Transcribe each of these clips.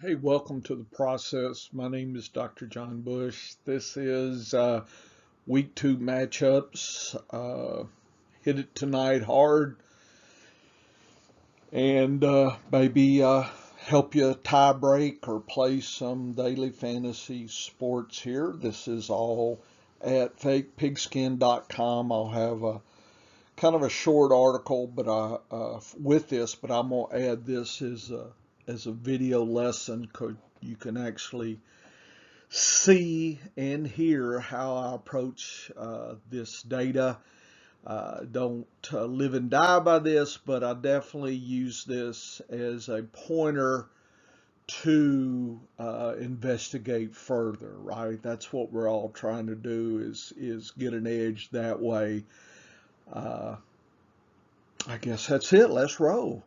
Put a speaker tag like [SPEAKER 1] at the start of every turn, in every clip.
[SPEAKER 1] Hey, welcome to the process. My name is Dr. John Bush. This is week two matchups. Hit it tonight hard and maybe help you tie break or play some daily fantasy sports here. This is all at fakepigskin.com. I'll have a kind of a short article, but with this, but I'm gonna add this as a video lesson because you can actually see and hear how I approach this data. Don't live and die by this, but I definitely use this as a pointer to investigate further. Right? That's what we're all trying to do is get an edge that way. Uh, I guess that's it. Let's roll.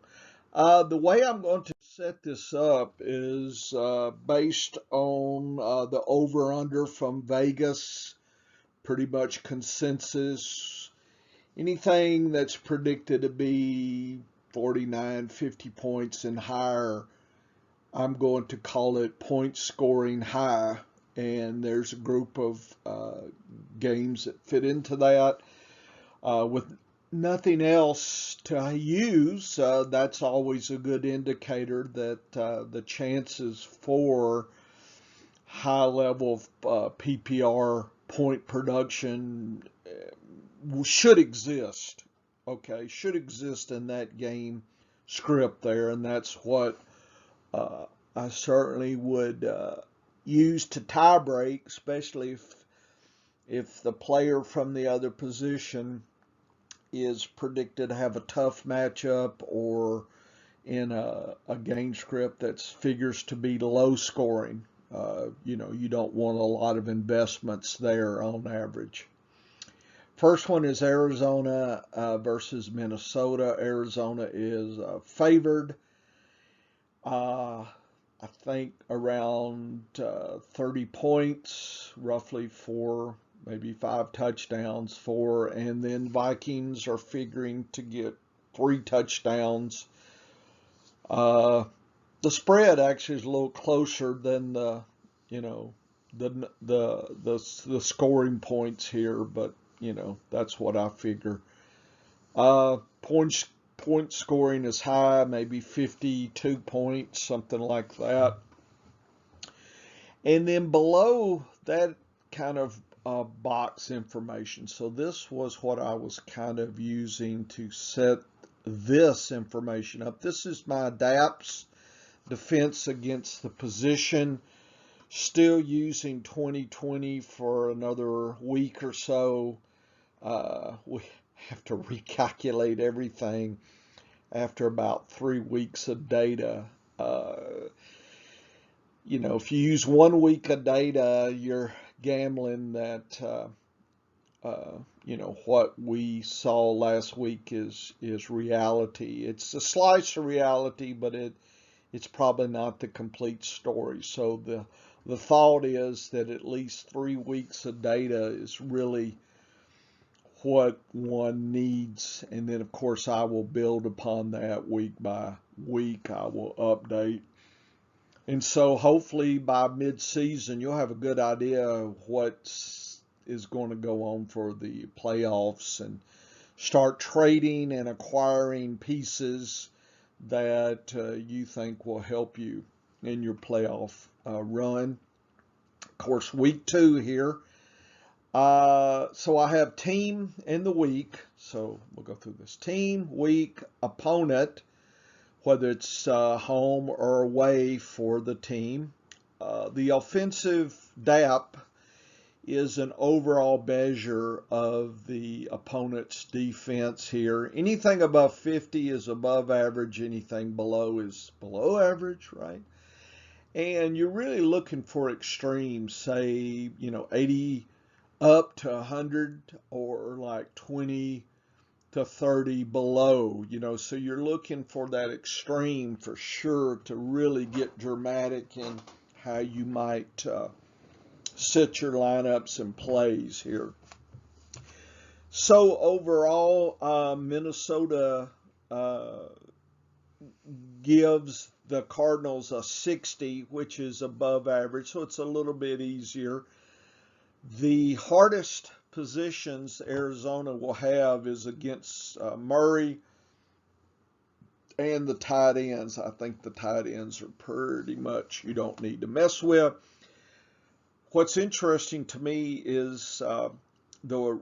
[SPEAKER 1] The way I'm going to set this up is based on the over-under from Vegas, pretty much consensus. Anything that's predicted to be 49, 50 points and higher, I'm going to call it point scoring high. And there's a group of games that fit into that. With nothing else to use, that's always a good indicator that the chances for high level PPR point production should exist. Okay, should exist in that game script there, and that's what uh, I certainly would use to tie break, especially if the player from the other position is predicted to have a tough matchup or in a game script that figures to be low scoring. You don't want a lot of investments there on average. First one is Arizona versus Minnesota. Arizona is favored, I think, around 30 points, roughly four, maybe five touchdowns, four, and then Vikings are figuring to get three touchdowns. Uh, the spread actually is a little closer than you know, the scoring points here, but that's what I figure. Uh, points point scoring is high, maybe 52 points, something like that. And then below that kind of box information. So this was what I was kind of using to set this information up. This is my DAPS defense against the position. Still using 2020 for another week or so. We have to recalculate everything after about 3 weeks of data. If you use 1 week of data, you're gambling that what we saw last week is reality. It's a slice of reality, but it's probably not the complete story. So the thought is that at least 3 weeks of data is really what one needs, and then of course I will build upon that week by week. I will update. And so hopefully by mid-season, you'll have a good idea of what is going to go on for the playoffs and start trading and acquiring pieces that you think will help you in your playoff run. Of course, week two here. So I have team in the week. So we'll go through this team, week, opponent, whether it's home or away for the team. The offensive DAP is an overall measure of the opponent's defense here. Anything above 50 is above average, anything below is below average, right? And you're really looking for extremes, say, 80 up to 100 or like 20 to 30 below, so you're looking for that extreme for sure to really get dramatic in how you might set your lineups and plays here. So overall, Minnesota uh, gives the Cardinals a 60, which is above average, so it's a little bit easier. The hardest positions Arizona will have is against Murray and the tight ends. I think the tight ends are pretty much you don't need to mess with. What's interesting to me is the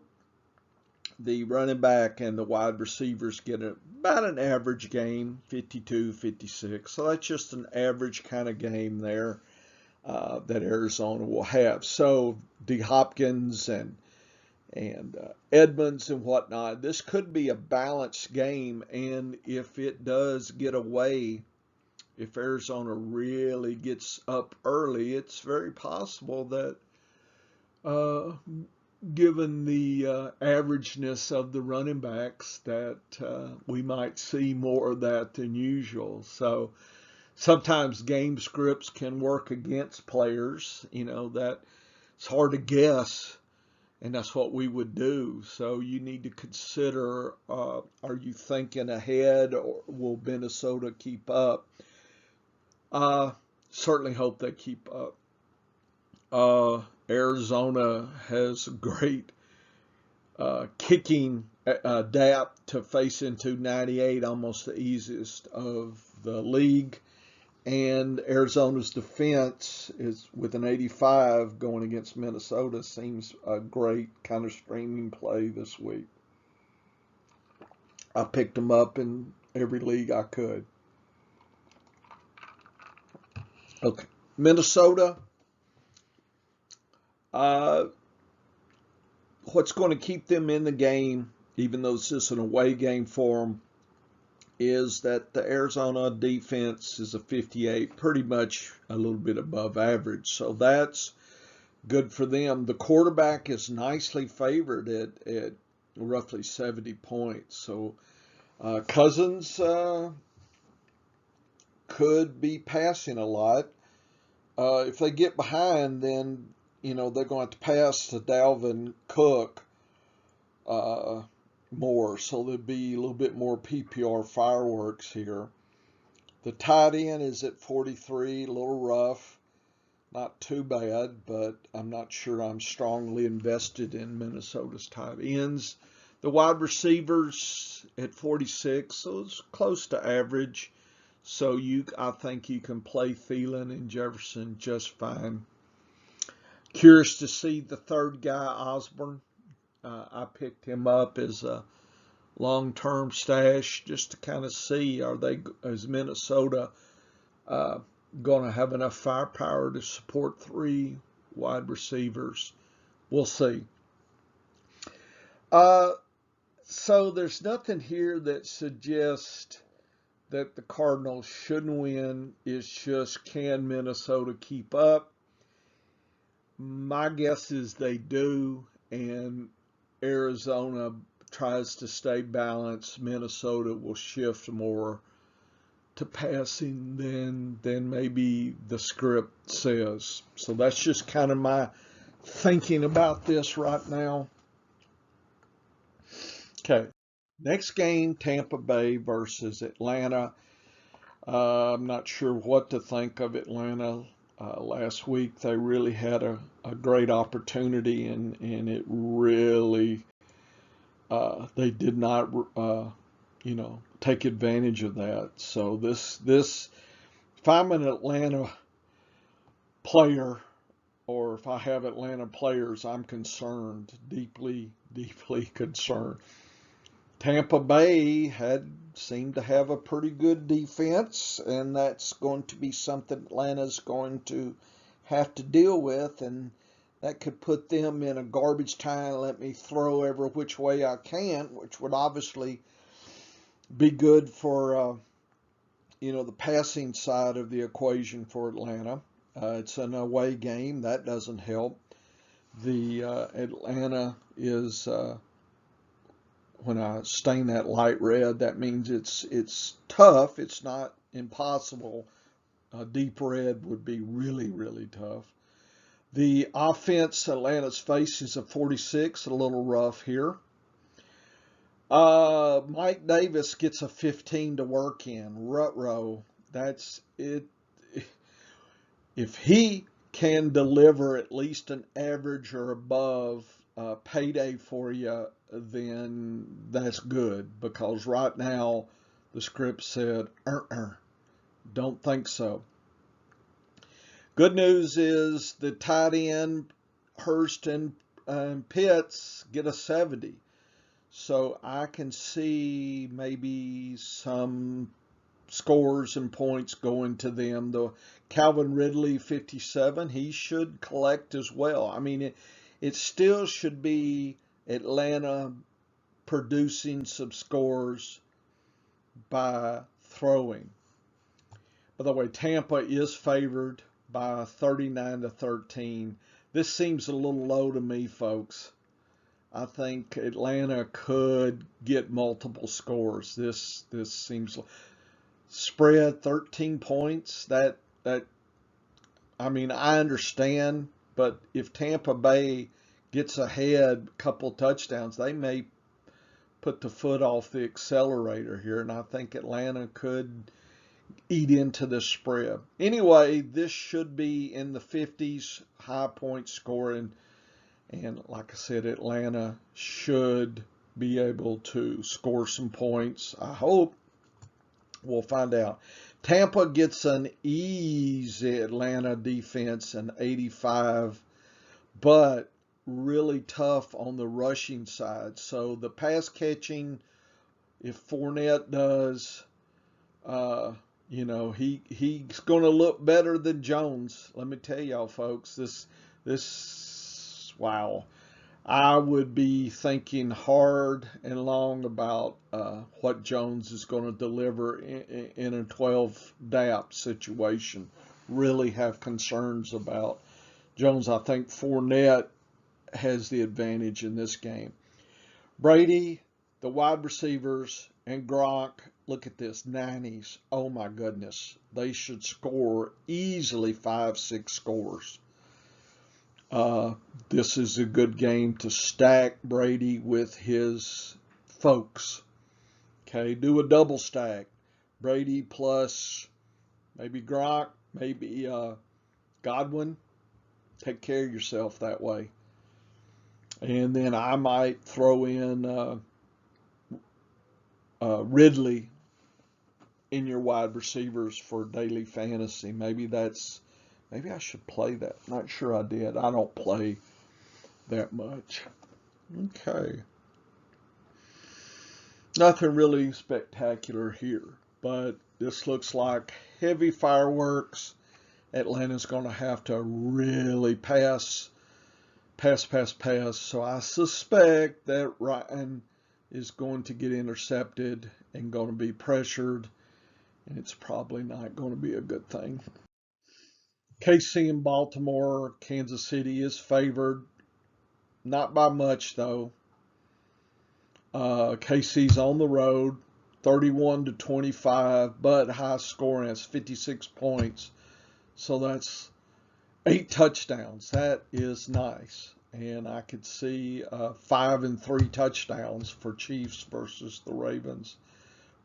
[SPEAKER 1] running back and the wide receivers get about an average game, 52, 56. So that's just an average kind of game there that Arizona will have. So D. Hopkins and Edmonds and whatnot, this could be a balanced game. And if it does get away, if Arizona really gets up early, it's very possible that given the averageness of the running backs, that we might see more of that than usual. So sometimes game scripts can work against players. That it's hard to guess, and that's what we would do. So you need to consider, are you thinking ahead, or will Minnesota keep up? Certainly hope they keep up. Arizona has a great kicking depth to face into 98, almost the easiest of the league. And Arizona's defense is with an 85 going against Minnesota seems a great kind of streaming play this week. I picked them up in every league I could. Okay, Minnesota. What's going to keep them in the game, even though this is an away game for them, is that the Arizona defense is a 58, pretty much a little bit above average. So that's good for them. The quarterback is nicely favored at roughly 70 points. So Cousins could be passing a lot. If they get behind, then they're going to pass to Dalvin Cook more, so there'll be a little bit more PPR fireworks here. The tight end is at 43, a little rough, not too bad, but I'm not sure I'm strongly invested in Minnesota's tight ends. The wide receivers at 46, so it's close to average. So I think you can play Thielen and Jefferson just fine. Curious to see the third guy, Osborne. I picked him up as a long-term stash just to kind of see, is Minnesota going to have enough firepower to support 3 wide receivers? We'll see. So there's nothing here that suggests that the Cardinals shouldn't win. It's just, can Minnesota keep up? My guess is they do, and Arizona tries to stay balanced. Minnesota will shift more to passing than maybe the script says. So that's just kind of my thinking about this right now. Okay, next game, Tampa Bay versus Atlanta. I'm not sure what to think of Atlanta. Last week they really had a great opportunity, and it really they did not take advantage of that. So this if I'm an Atlanta player, or if I have Atlanta players, I'm concerned, deeply concerned. Tampa Bay seemed to have a pretty good defense, and that's going to be something Atlanta's going to have to deal with, and that could put them in a garbage time, let me throw every which way I can, which would obviously be good for the passing side of the equation for Atlanta. It's an away game. That doesn't help. The Atlanta is... when I stain that light red, that means it's tough. It's not impossible. Deep red would be really, really tough. The offense Atlanta's face is a 46, a little rough here. Mike Davis gets a 15 to work in. Rutrow That's it. If he can deliver at least an average or above payday for you, then that's good. Because right now, the script said, don't think so. Good news is the tight end, Hurst and Pitts get a 70. So I can see maybe some scores and points going to them. The Calvin Ridley 57, he should collect as well. I mean, it still should be Atlanta producing some scores by throwing. By the way, Tampa is favored by 39-13. This seems a little low to me, folks. I think Atlanta could get multiple scores. This seems spread 13 points. That I mean, I understand, but if Tampa Bay gets ahead a couple touchdowns, they may put the foot off the accelerator here, and I think Atlanta could eat into the spread. Anyway, this should be in the 50s, high point scoring, and like I said, Atlanta should be able to score some points. I hope. We'll find out. Tampa gets an easy Atlanta defense, an 85, but really tough on the rushing side. So the pass catching, if Fournette does, he's going to look better than Jones. Let me tell y'all, folks, wow. I would be thinking hard and long about what Jones is going to deliver in a 12 DAP situation. Really have concerns about Jones. I think Fournette has the advantage in this game. Brady, the wide receivers, and Gronk, look at this, 90s. Oh my goodness. They should score easily 5-6 scores. This is a good game to stack Brady with his folks. Okay, do a double stack. Brady plus maybe Gronk, maybe Godwin. Take care of yourself that way. And then I might throw in Ridley in your wide receivers for daily fantasy. Maybe I should play that. Not sure I did. I don't play that much. Okay. Nothing really spectacular here, but this looks like heavy fireworks. Atlanta's going to have to really pass. So I suspect that Ryan is going to get intercepted and going to be pressured, and it's probably not going to be a good thing. KC and Baltimore, Kansas City is favored. Not by much, though. KC's on the road, 31-25, but high scoring. That's 56 points. So that's 8 touchdowns. That is nice. And I could see 5 and 3 touchdowns for Chiefs versus the Ravens.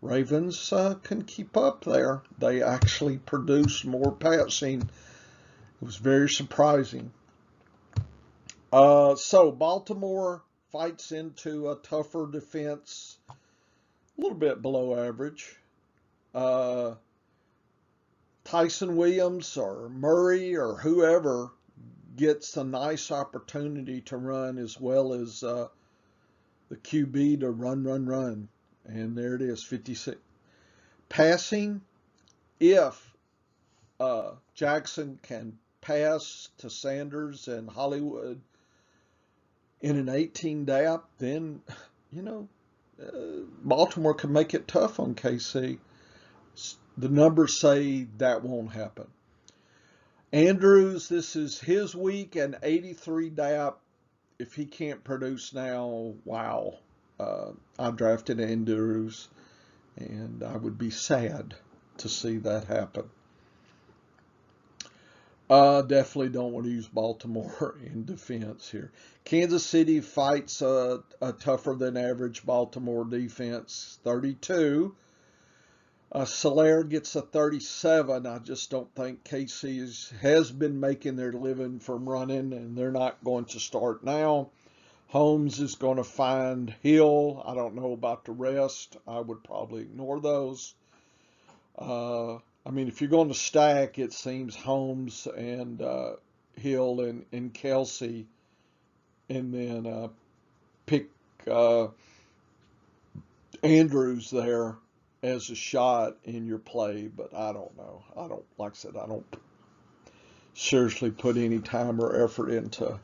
[SPEAKER 1] Ravens can keep up there. They actually produce more passing. It was very surprising. So Baltimore fights into a tougher defense, a little bit below average. Tyson Williams or Murray or whoever gets a nice opportunity to run, as well as the QB to run. And there it is, 56. Passing, if Jackson can pass to Sanders and Hollywood in an 18 DAP, then, Baltimore can make it tough on KC. The numbers say that won't happen. Andrews, this is his week, and 83 DAP. If he can't produce now, wow. I drafted Andrews, and I would be sad to see that happen. Definitely don't want to use Baltimore in defense here. Kansas City fights a tougher than average Baltimore defense, 32. Solaire gets a 37. I just don't think KC has been making their living from running, and they're not going to start now. Holmes is going to find Hill. I don't know about the rest. I would probably ignore those. I mean, if you're going to stack, it seems Holmes and Hill and Kelsey, and then pick Andrews there as a shot in your play. But I don't know. Like I said, I don't seriously put any time or effort into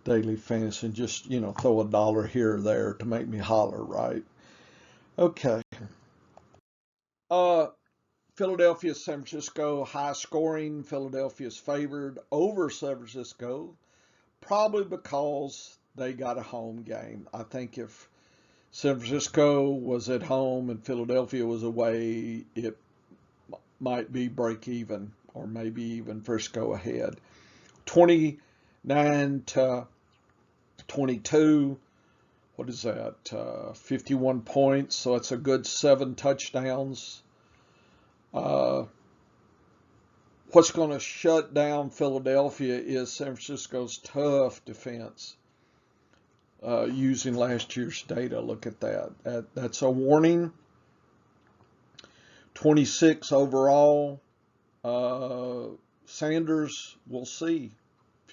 [SPEAKER 1] daily fantasy, and just, throw a dollar here or there to make me holler, right? Okay. Uh, Philadelphia, San Francisco, high scoring. Philadelphia's favored over San Francisco, probably because they got a home game. I think if San Francisco was at home and Philadelphia was away, it might be break even, or maybe even Frisco ahead. 29 to 22. What is that? 51 points. So it's a good 7 touchdowns. What's going to shut down Philadelphia is San Francisco's tough defense. Using last year's data, look at that. That's a warning. 26 overall. Sanders, we'll see if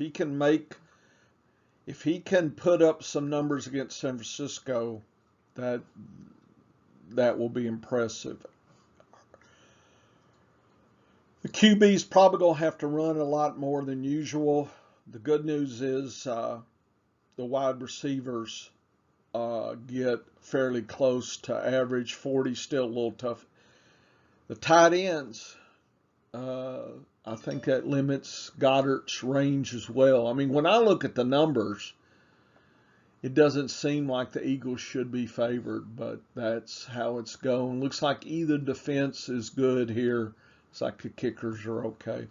[SPEAKER 1] he can put up some numbers against San Francisco. That will be impressive. The QB's probably going to have to run a lot more than usual. The good news is the wide receivers get fairly close to average. 40, still a little tough. The tight ends, I think that limits Goddard's range as well. I mean, when I look at the numbers, it doesn't seem like the Eagles should be favored, but that's how it's going. Looks like either defense is good here. It's like the kickers are okay.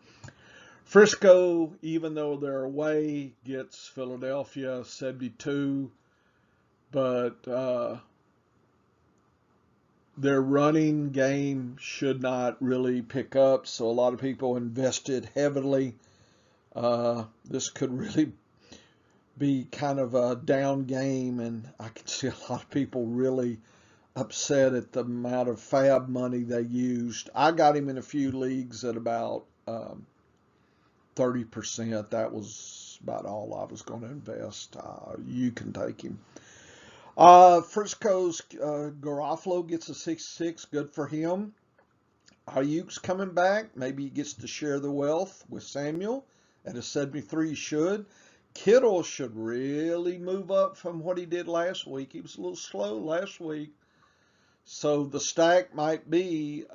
[SPEAKER 1] Frisco, even though they're away, gets Philadelphia 72, but their running game should not really pick up, so a lot of people invested heavily. This could really be kind of a down game, and I can see a lot of people really upset at the amount of fab money they used. I got him in a few leagues at about 30%. That was about all I was going to invest. You can take him. Frisco's Garofalo gets a 66. Good for him. Ayuk's coming back. Maybe he gets to share the wealth with Samuel at a 73. Should. Kittle should really move up from what he did last week. He was a little slow last week. So the stack might be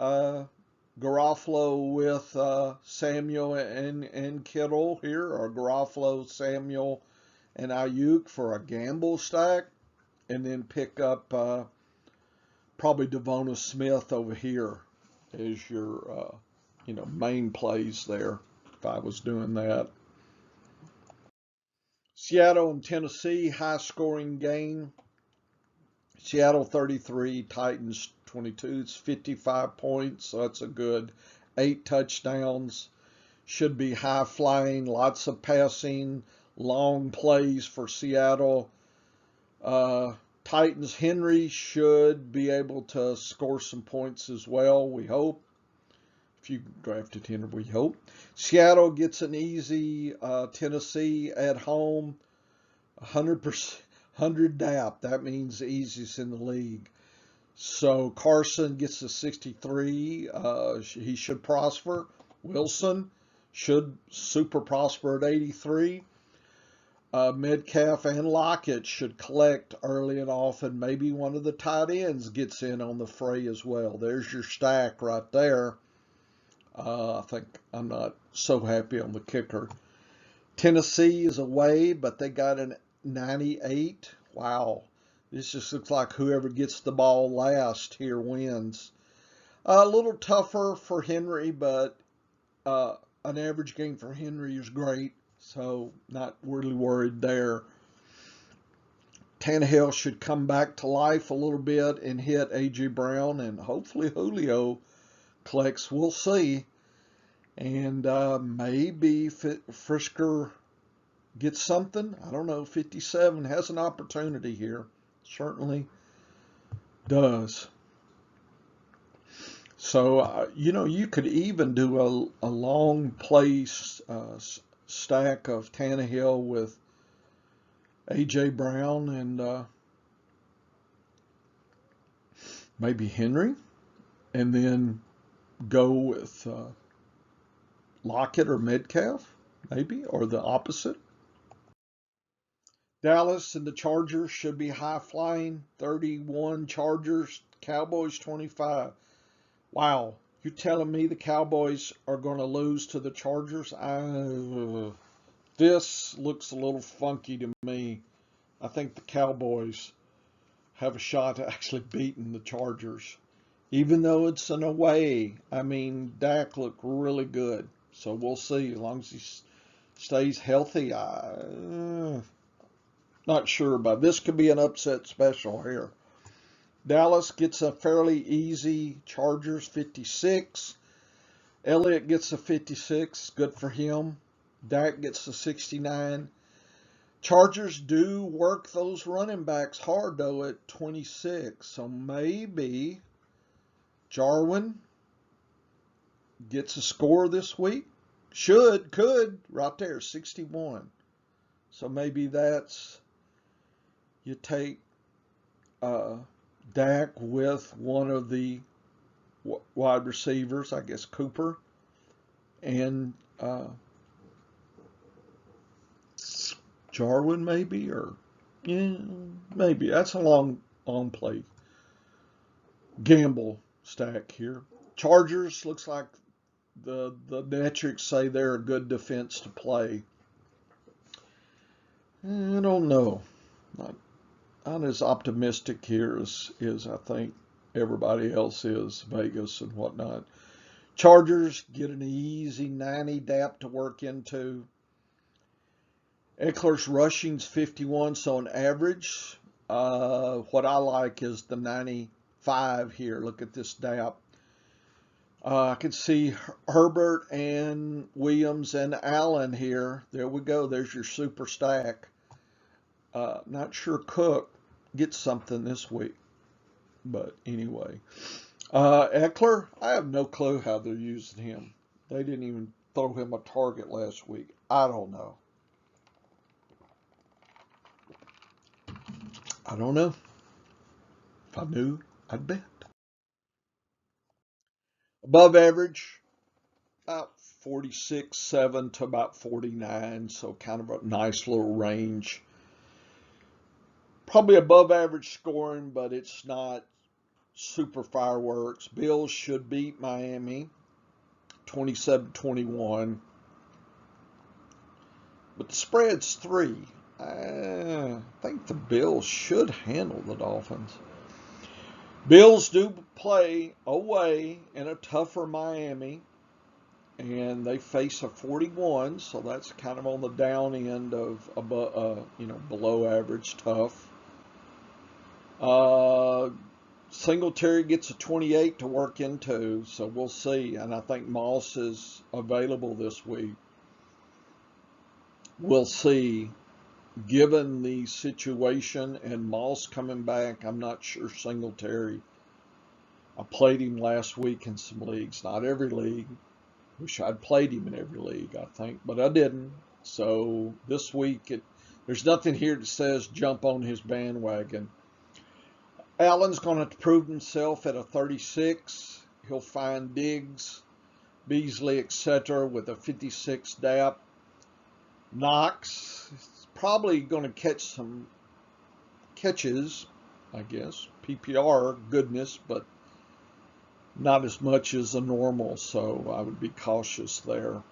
[SPEAKER 1] Garofalo with Samuel and Kittle here, or Garofalo, Samuel, and Ayuk for a gamble stack, and then pick up probably Devonta Smith over here as your main plays there, if I was doing that. Seattle and Tennessee, high scoring game. Seattle 33, Titans 22. It's 55 points, so that's a good 8 touchdowns. Should be high flying, lots of passing, long plays for Seattle. Titans Henry should be able to score some points as well, we hope. If you drafted Henry, we hope. Seattle gets an easy Tennessee at home. 100%. 100 DAP, that means the easiest in the league. So Carson gets a 63. He should prosper. Wilson should super prosper at 83. Metcalf and Lockett should collect early and often. Maybe one of the tight ends gets in on the fray as well. There's your stack right there. I think I'm not so happy on the kicker. Tennessee is away, but they got an 98. Wow. This just looks like whoever gets the ball last here wins. A little tougher for Henry, but an average game for Henry is great, so not really worried there. Tannehill should come back to life a little bit and hit A.J. Brown, and hopefully Julio collects. We'll see. And maybe Frisker gets something. I don't know. 57 has an opportunity here. Certainly does. So, you could even do a long place stack of Tannehill with A.J. Brown and maybe Henry, and then go with Lockett or Metcalf, maybe, or the opposite. Dallas and the Chargers should be high flying. 31 Chargers, Cowboys 25. Wow, you're telling me the Cowboys are going to lose to the Chargers? This looks a little funky to me. I think the Cowboys have a shot at actually beating the Chargers, even though it's an away. I mean, Dak looked really good, so we'll see. As long as he stays healthy, not sure, but this could be an upset special here. Dallas gets a fairly easy Chargers 56. Elliott gets a 56. Good for him. Dak gets a 69. Chargers do work those running backs hard, though, at 26. So maybe Jarwin gets a score this week. Could. Right there, 61. So maybe that's, you take Dak with one of the wide receivers, I guess Cooper, and Jarwin maybe, or maybe. That's a long play gamble stack here. Chargers looks like the metrics say they're a good defense to play. I don't know. Not as optimistic here as I think everybody else is, Vegas and whatnot. Chargers get an easy 90 DAP to work into. Eckler's rushing's 51, so an average. What I like is the 95 here. Look at this DAP. I can see Herbert and Williams and Allen here. There we go. There's your super stack. Not sure Cook gets something this week. But anyway. Eckler, I have no clue how they're using him. They didn't even throw him a target last week. I don't know. I don't know. If I knew, I'd bet. Above average, about 46.7 to about 49, so kind of a nice little range. Probably above average scoring, but it's not super fireworks. Bills should beat Miami 27-21. But the spread's 3. I think the Bills should handle the Dolphins. Bills do play away in a tougher Miami, and they face a 41, so that's kind of on the down end of below average tough. Singletary gets a 28 to work into, so we'll see. And I think Moss is available this week. We'll see. Given the situation and Moss coming back, I'm not sure Singletary. I played him last week in some leagues, not every league. Wish I'd played him in every league, I think, but I didn't. So this week, there's nothing here that says jump on his bandwagon. Allen's going to prove himself at a 36. He'll find Diggs, Beasley, etc. with a 56 DAP. Knox is probably going to catch some catches, I guess. PPR goodness, but not as much as a normal, so I would be cautious there.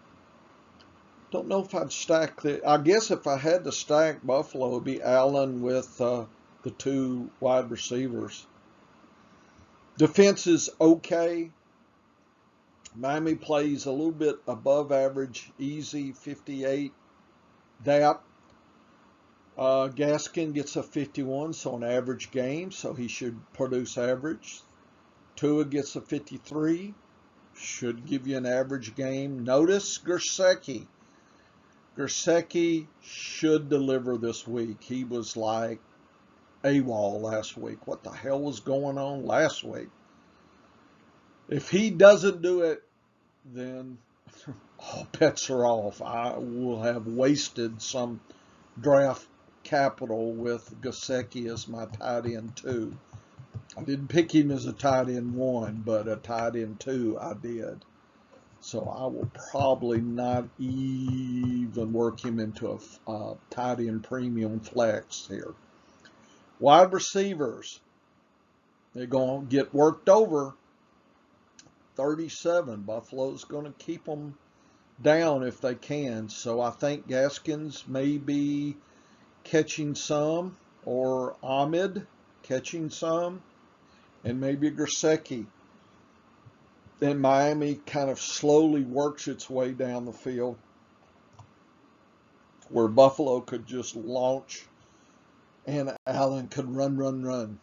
[SPEAKER 1] Don't know if I'd stack I guess if I had to stack Buffalo, it would be Allen with the 2 wide receivers. Defense is okay. Miami plays a little bit above average, easy 58 DAP. Gaskin gets a 51, so an average game, so he should produce average. Tua gets a 53, should give you an average game. Notice Gesicki. Gesicki should deliver this week. He was like AWOL last week. What the hell was going on last week? If he doesn't do it, then all bets are off. I will have wasted some draft capital with Gesicki as my tight end 2. I didn't pick him as a tight end 1, but a tight end 2 I did. So I will probably not even work him into a tight end premium flex here. Wide receivers, they're going to get worked over. 37. Buffalo's going to keep them down if they can. So I think Gaskins may be catching some, or Ahmed catching some, and maybe Gesicki. Then Miami kind of slowly works its way down the field, where Buffalo could just launch and Allen could run.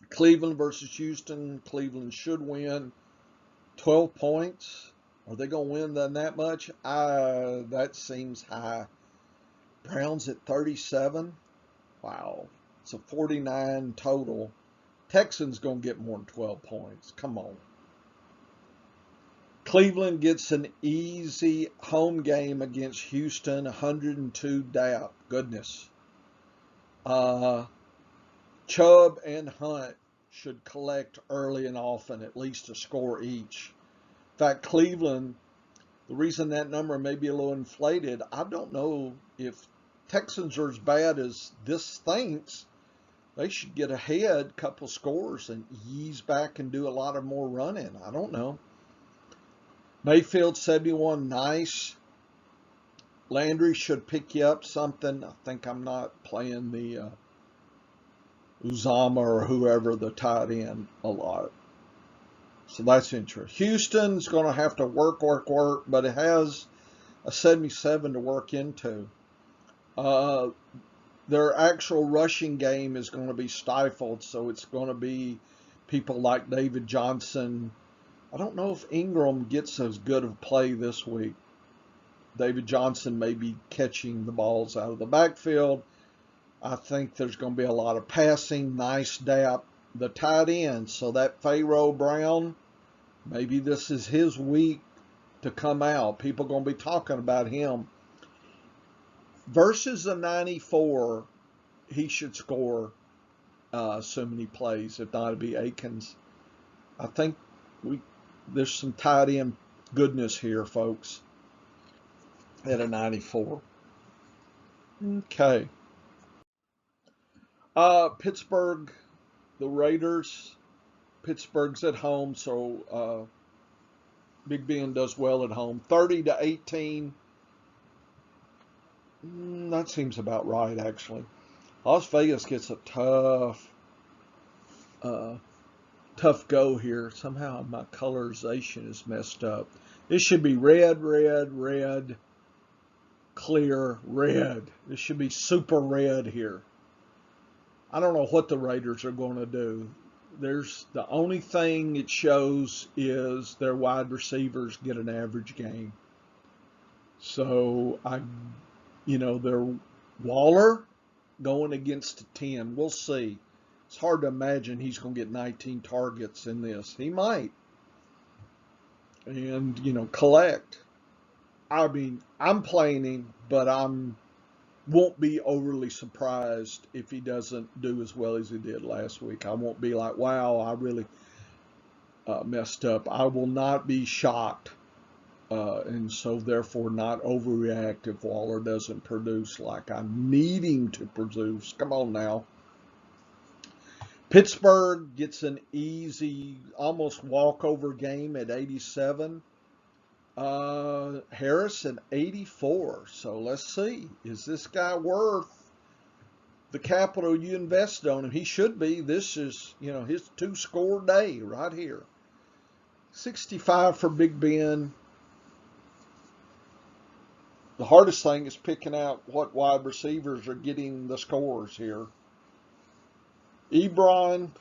[SPEAKER 1] Cleveland versus Houston. Cleveland should win. 12 points. Are they going to win that much? That seems high. Browns at 37. Wow. It's a 49 total. Texans going to get more than 12 points. Come on. Cleveland gets an easy home game against Houston. 102 down. Goodness. Chubb and Hunt should collect early and often, at least a score each. In fact, Cleveland, the reason that number may be a little inflated, I don't know if Texans are as bad as this thinks. They should get ahead, couple scores, and ease back and do a lot of more running. I don't know. Mayfield 71, nice. Landry should pick you up something. I think I'm not playing the Uzama or whoever the tight end a lot. So that's interesting. Houston's going to have to work, but it has a 77 to work into. Their actual rushing game is going to be stifled, so it's going to be people like David Johnson. I don't know if Ingram gets as good of play this week. David Johnson may be catching the balls out of the backfield. I think there's going to be a lot of passing, nice dap. The tight end, so that Pharaoh Brown, maybe this is his week to come out. People are going to be talking about him. Versus a 94, he should score so many plays. If not, it'd be Akins. I think there's some tight end goodness here, folks, at a 94. Okay. Pittsburgh, the Raiders. Pittsburgh's at home, so Big Ben does well at home. 30-18. That seems about right, actually. Las Vegas gets a tough go here. Somehow my colorization is messed up. This should be red, clear, red. This should be super red here. I don't know what the Raiders are going to do. The only thing it shows is their wide receivers get an average game. So their Waller going against a 10. We'll see. It's hard to imagine he's going to get 19 targets in this. He might. And, collect. I mean, I'm playing him, but won't be overly surprised if he doesn't do as well as he did last week. I won't be like, wow, I really messed up. I will not be shocked. And so therefore not overreact if Waller doesn't produce like I'm needing to produce. Come on now. Pittsburgh gets an easy, almost walkover game at 87. Harris at 84. So let's see. Is this guy worth the capital you invested on him? He should be. This is, his 2-score day right here. 65 for Big Ben. the hardest thing is picking out what wide receivers are getting the scores here. Ebron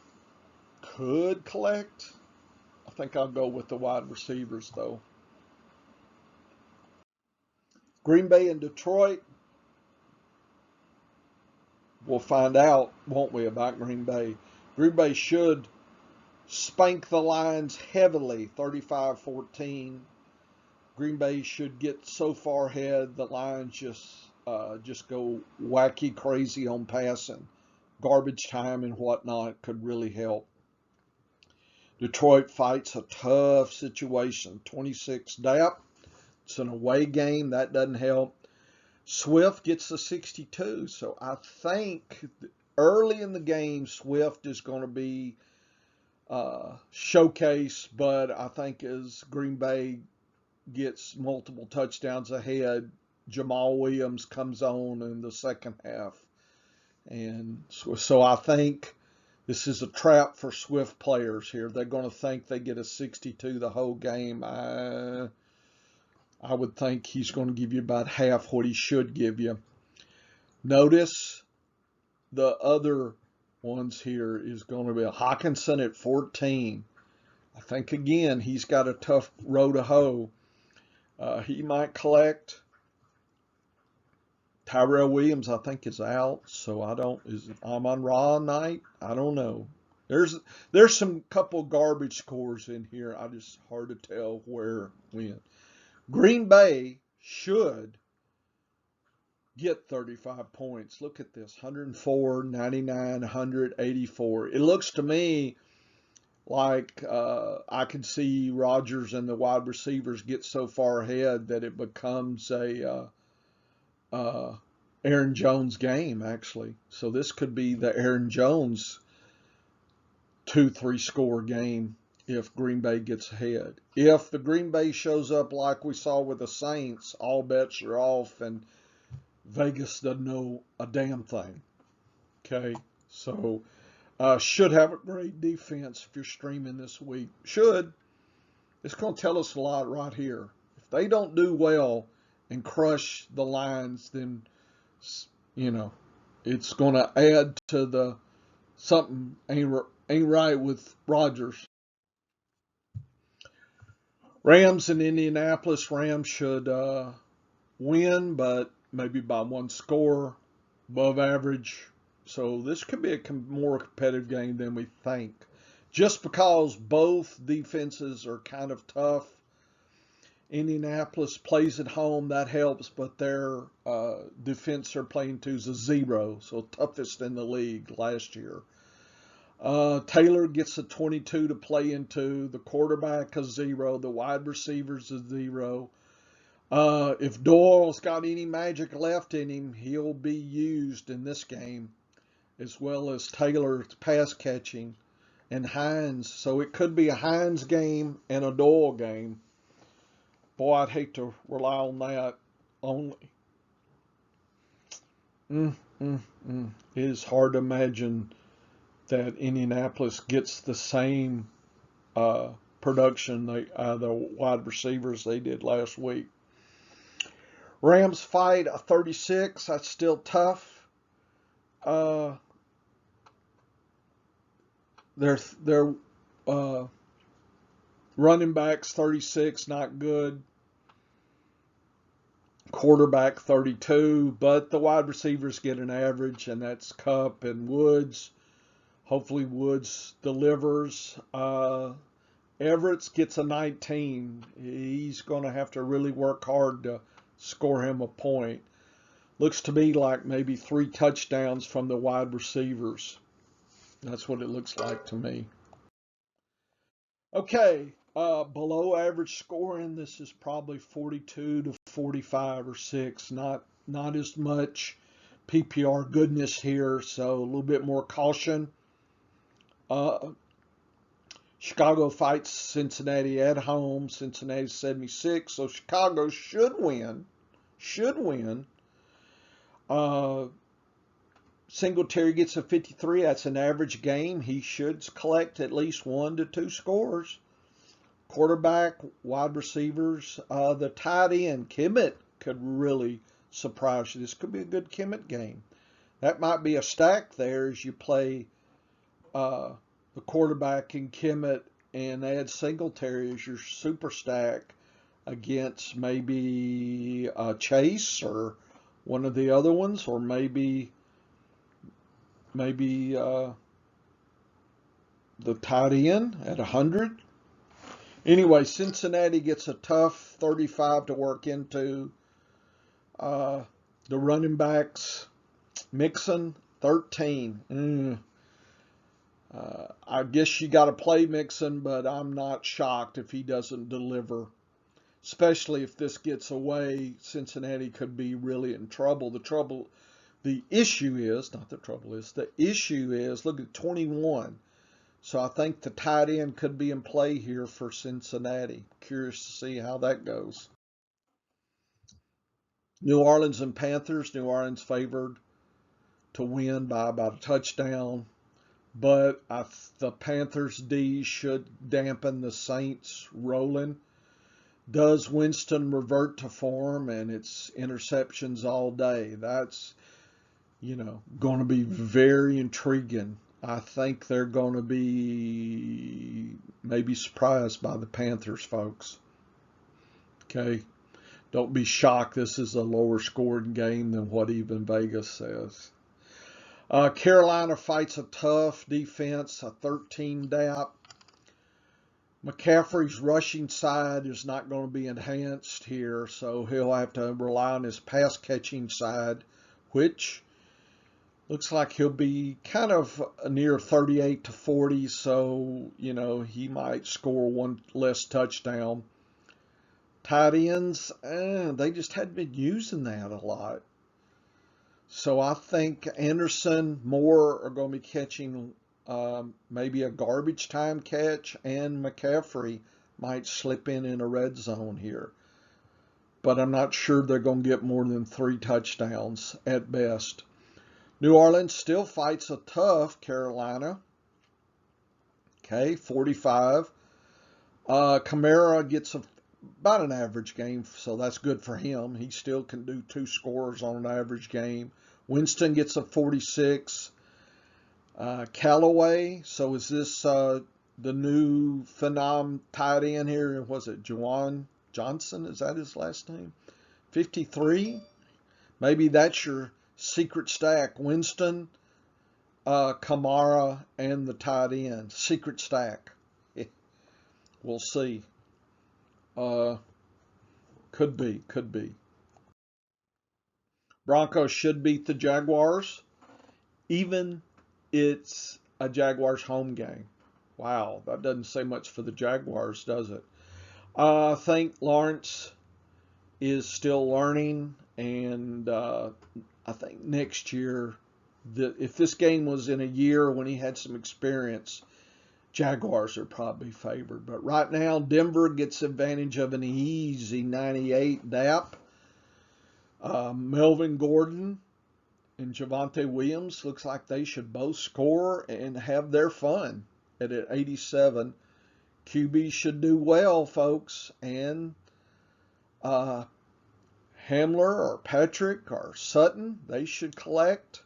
[SPEAKER 1] could collect. I think I'll go with the wide receivers, though. Green Bay and Detroit. We'll find out, won't we, about Green Bay. Green Bay should spank the Lions heavily, 35-14. Green Bay should get so far ahead, the Lions just go wacky crazy on passing. Garbage time and whatnot could really help. Detroit fights a tough situation. 26 DAP. It's an away game. That doesn't help. Swift gets the 62. So I think early in the game, Swift is going to be showcased. But I think as Green Bay gets multiple touchdowns ahead, Jamal Williams comes on in the second half. And so I think this is a trap for Swift players here. They're going to think they get a 62 the whole game. I would think he's going to give you about half what he should give you. Notice the other ones here is going to be Hawkinson at 14. I think, again, he's got a tough row to hoe. He might collect. Tyrell Williams, I think, is out, so is Amon-Ra night? I don't know. There's some couple garbage scores in here. I just hard to tell when. Green Bay should get 35 points. Look at this, 104, 99, 184. It looks to me like I could see Rodgers and the wide receivers get so far ahead that it becomes a Aaron Jones game, actually. So this could be the Aaron Jones 2-3 score game if Green Bay gets ahead. If the Green Bay shows up like we saw with the Saints, all bets are off and Vegas doesn't know a damn thing. Okay, so should have a great defense if you're streaming this week. Should. It's going to tell us a lot right here. If they don't do well and crush the Lions, then, it's going to add to the something ain't right with Rodgers. Rams in Indianapolis. Rams should win, but maybe by one score, above average. So this could be a more competitive game than we think. Just because both defenses are kind of tough. Indianapolis plays at home, that helps, but their defense they're playing to is a 0, so toughest in the league last year. Taylor gets a 22 to play into, the quarterback a 0, the wide receivers a 0. If Doyle's got any magic left in him, he'll be used in this game, as well as Taylor's pass catching and Hines. So it could be a Hines game and a Doyle game. Boy, I'd hate to rely on that only. It is hard to imagine that Indianapolis gets the same production the wide receivers they did last week. Rams fight a 36. That's still tough. Their running backs 36, not good. Quarterback 32, but the wide receivers get an average, and that's Kupp and Woods. Hopefully Woods delivers. Everett's gets a 19. He's going to have to really work hard to score him a point. Looks to me like maybe 3 touchdowns from the wide receivers. That's what it looks like to me. Okay, below average scoring, this is probably 42 to 45 or 6. Not as much PPR goodness here, so a little bit more caution. Chicago fights Cincinnati at home. Cincinnati's 76, so Chicago should win. Singletary gets a 53. That's an average game. He should collect at least 1 to 2 scores. Quarterback, wide receivers, the tight end, Kimmett could really surprise you. This could be a good Kemet game. That might be a stack there as you play the quarterback in Kemet and add Singletary as your super stack against maybe Chase or one of the other ones, or maybe the tight end at 100. Anyway, Cincinnati gets a tough 35 to work into. The running backs, Mixon, 13. I guess you got to play Mixon, but I'm not shocked if he doesn't deliver. Especially if this gets away, Cincinnati could be really in trouble. The issue is, look at 21. So I think the tight end could be in play here for Cincinnati. Curious to see how that goes. New Orleans and Panthers. New Orleans favored to win by about a touchdown. But the Panthers D should dampen the Saints rolling. Does Winston revert to form, and it's interceptions all day? That's, going to be very intriguing. I think they're going to be maybe surprised by the Panthers, folks. Okay? Don't be shocked. This is a lower scoring game than what even Vegas says. Carolina fights a tough defense, a 13 DAP. McCaffrey's rushing side is not going to be enhanced here, so he'll have to rely on his pass catching side, which looks like he'll be kind of near 38 to 40, so, he might score one less touchdown. Tight ends, they just hadn't been using that a lot. So I think Anderson, Moore are going to be catching maybe a garbage time catch, and McCaffrey might slip in a red zone here. But I'm not sure they're going to get more than 3 touchdowns at best. New Orleans still fights a tough Carolina. Okay, 45. Kamara gets about an average game, so that's good for him. He still can do 2 scores on an average game. Winston gets a 46. Callaway, so is this the new phenom tight end here? Was it Juwan Johnson? Is that his last name? 53? Maybe that's your secret stack. Winston, Kamara, and the tight end. Secret stack. We'll see. Could be. Broncos should beat the Jaguars. Even it's a Jaguars home game. Wow, that doesn't say much for the Jaguars, does it? I think Lawrence is still learning, and I think next year, if this game was in a year when he had some experience, Jaguars are probably favored. But right now, Denver gets advantage of an easy 98 DAP. Melvin Gordon and Javonte Williams looks like they should both score and have their fun at 87. QB should do well, folks. And Hamler or Patrick or Sutton, they should collect.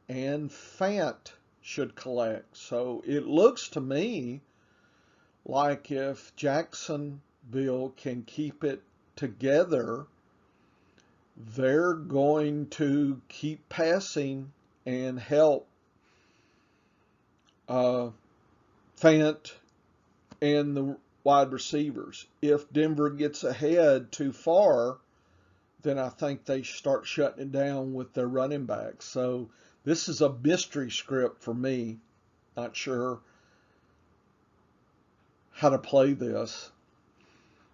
[SPEAKER 1] And Fant should collect. So it looks to me like if Jacksonville can keep it together, they're going to keep passing and help Fant and the wide receivers. If Denver gets ahead too far, then I think they start shutting it down with their running backs. So this is a mystery script for me. Not sure how to play this.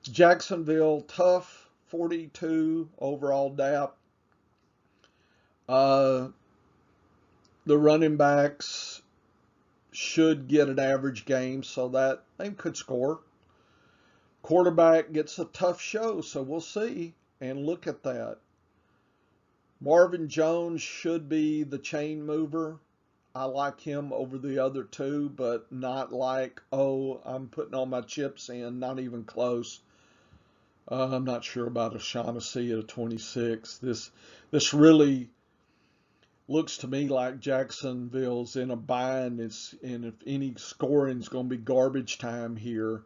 [SPEAKER 1] Jacksonville, tough. 42 overall DAP. The running backs should get an average game, so that they could score. Quarterback gets a tough show, so we'll see. And look at that. Marvin Jones should be the chain mover. I like him over the other two, but not like, I'm putting all my chips in, not even close. I'm not sure about O'Shaughnessy at a 26. This really looks to me like Jacksonville's in a bind. And if any scoring is going to be garbage time here,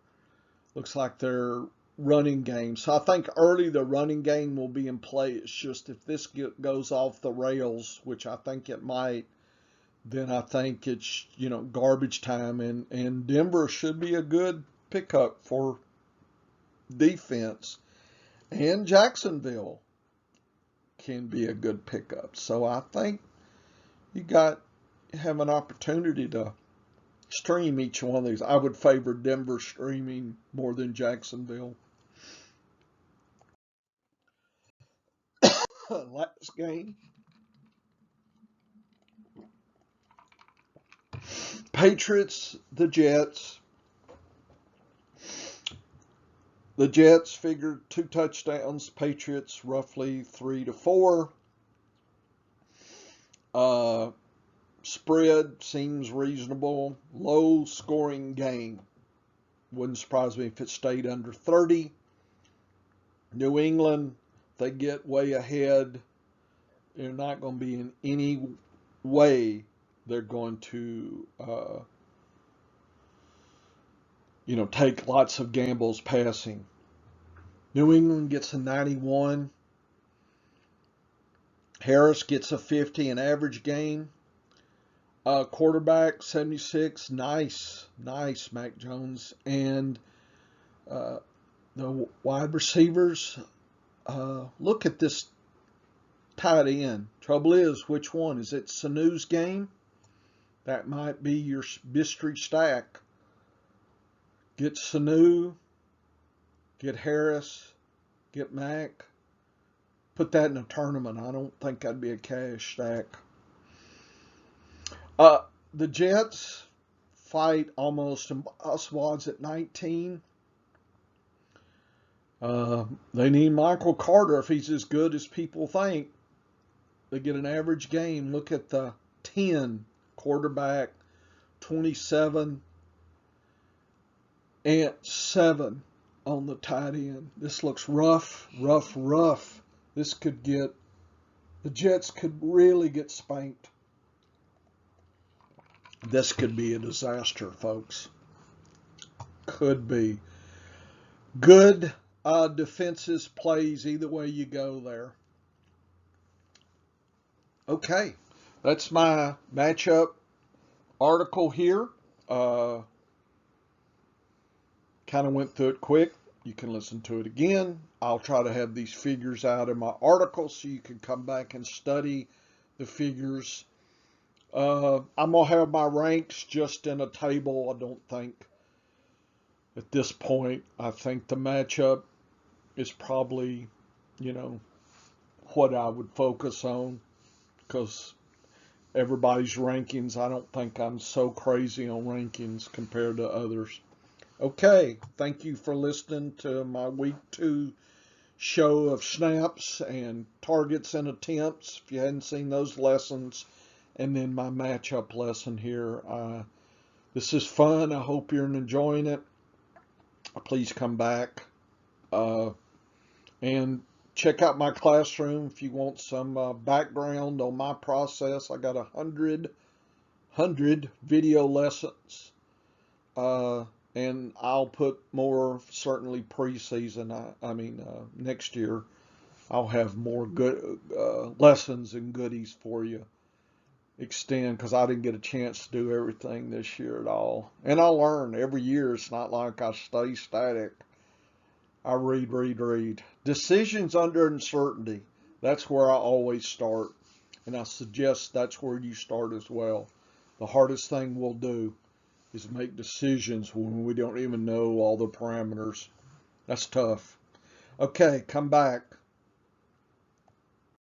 [SPEAKER 1] looks like their running game. So I think early the running game will be in play. It's just if this goes off the rails, which I think it might, then I think it's, garbage time. And Denver should be a good pickup for defense. And Jacksonville can be a good pickup. So I think you have an opportunity to stream each one of these. I would favor Denver streaming more than Jacksonville. Last game, Patriots, the Jets. The Jets figured 2 touchdowns. Patriots roughly 3 to 4. Spread seems reasonable. Low scoring game. Wouldn't surprise me if it stayed under 30. New England, they get way ahead. They're not going to be in any way they're going to, take lots of gambles passing. New England gets a 91. Harris gets a 50, an average game. Quarterback, 76. Nice, Mac Jones. And the wide receivers, look at this tight end. Trouble is, which one? Is it Sanu's game? That might be your mystery stack. Get Sanu, get Harris, get Mac. Put that in a tournament. I don't think that'd be a cash stack. The Jets fight almost impossible odds at 19. They need Michael Carter if he's as good as people think. They get an average game. Look at the 10 quarterback, 27 and 7 on the tight end. This looks rough. The Jets could really get spanked. This could be a disaster, folks. Could be. Good defenses plays either way you go there. Okay, that's my matchup article here. Kind of went through it quick. You can listen to it again. I'll try to have these figures out in my article so you can come back and study the figures. I'm going to have my ranks just in a table. I don't think at this point, I think the matchup is probably, what I would focus on because everybody's rankings, I don't think I'm so crazy on rankings compared to others. Okay, thank you for listening to my week 2 show of snaps and targets and attempts. If you hadn't seen those lessons, and then my matchup lesson here. This is fun. I hope you're enjoying it. Please come back and check out my classroom if you want some background on my process. I got 100 video lessons. And I'll put more certainly preseason. Next year I'll have more good lessons and goodies for you. Extend because I didn't get a chance to do everything this year at all. And I learn every year. It's not like I stay static. I read. Decisions under uncertainty. That's where I always start. And I suggest that's where you start as well. The hardest thing we'll do is make decisions when we don't even know all the parameters. That's tough. Okay, come back.